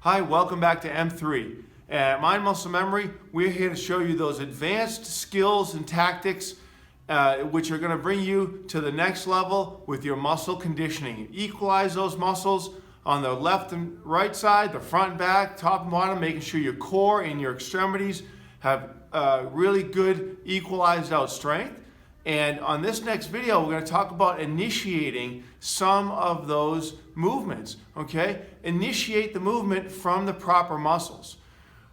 Hi, welcome back to M3. At Mind Muscle Memory, we're here to show you those advanced skills and tactics which are going to bring you to the next level with your muscle conditioning. Equalize those muscles on the left and right side, the front and back, top and bottom, making sure your core and your extremities have really good equalized out strength. And on this next video, we're going to talk about initiating some of those movements, okay? Initiate the movement from the proper muscles.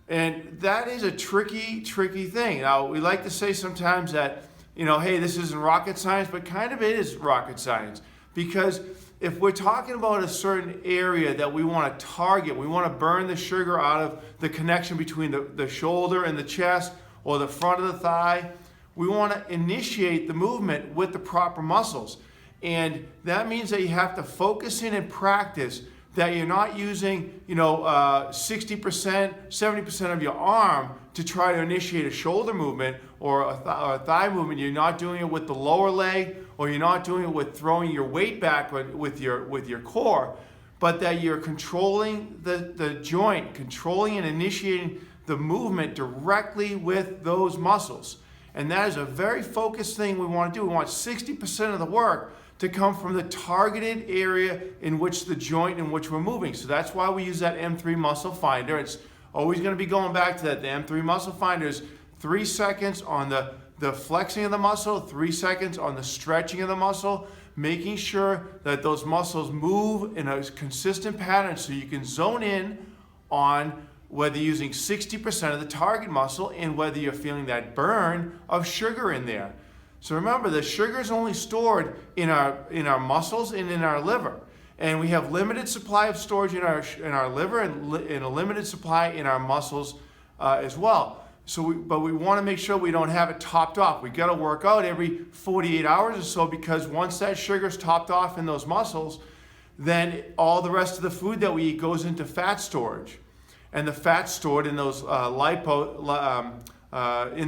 And that is a tricky thing. Now, we like to say sometimes that, hey, this isn't rocket science, but kind of it is rocket science. Because if we're talking about a certain area that we want to target, we want to burn the sugar out of the connection between the shoulder and the chest or the front of the thigh, we want to initiate the movement with the proper muscles. And that means that you have to focus in and practice that you're not using, 60%, 70% of your arm to try to initiate a shoulder movement or a thigh movement. You're not doing it with the lower leg, or you're not doing it with throwing your weight back with your core, but that you're controlling the joint, controlling and initiating the movement directly with those muscles. And that is a very focused thing we want to do. We want 60% of the work to come from the targeted area in which the joint in which we're moving. So that's why we use that M3 muscle finder. It's always going to be going back to that. The M3 muscle finder is 3 seconds on the flexing of the muscle, 3 seconds on the stretching of the muscle, making sure that those muscles move in a consistent pattern so you can zone in on whether you're using 60% of the target muscle and whether you're feeling that burn of sugar in there. So remember, the sugar is only stored in our muscles and in our liver. And we have limited supply of storage in our liver and a limited supply in our muscles as well. But we want to make sure we don't have it topped off. We got to work out every 48 hours or so, because once that sugar is topped off in those muscles, then all the rest of the food that we eat goes into fat storage. And the fat stored in those in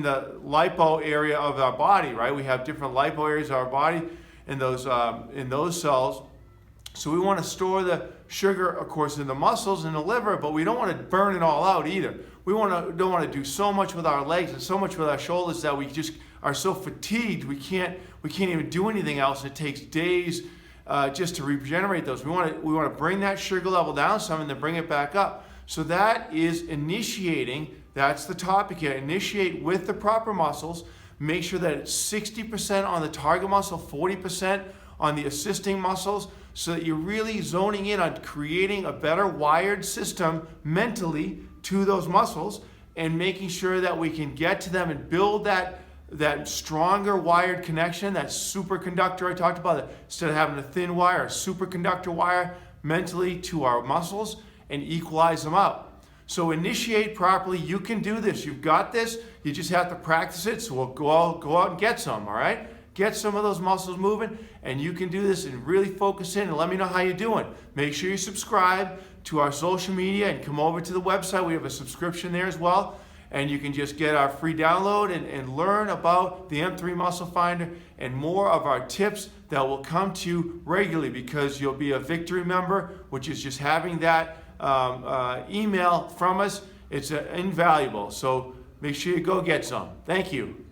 the lipo area of our body, right? We have different lipo areas of our body in those cells. So we want to store the sugar, of course, in the muscles and the liver, but we don't want to burn it all out either. We don't want to do so much with our legs and so much with our shoulders that we just are so fatigued we can't even do anything else. It takes days just to regenerate those. We want to bring that sugar level down some and then bring it back up. So that is initiating. That's the topic here. Initiate with the proper muscles. Make sure that it's 60% on the target muscle, 40% on the assisting muscles, so that you're really zoning in on creating a better wired system mentally to those muscles and making sure that we can get to them and build that stronger wired connection, that superconductor I talked about. Instead of having a thin wire, a superconductor wire mentally to our muscles and equalize them out. So initiate properly. You can do this. You've got this. You just have to practice it. So we'll go out and get some, all right? Get some of those muscles moving, and you can do this and really focus in and let me know how you're doing. Make sure you subscribe to our social media and come over to the website. We have a subscription there as well, and you can just get our free download and learn about the M3 Muscle Finder and more of our tips that will come to you regularly, because you'll be a Victory member, which is just having that email from us. It's invaluable. So make sure you go get some. Thank you.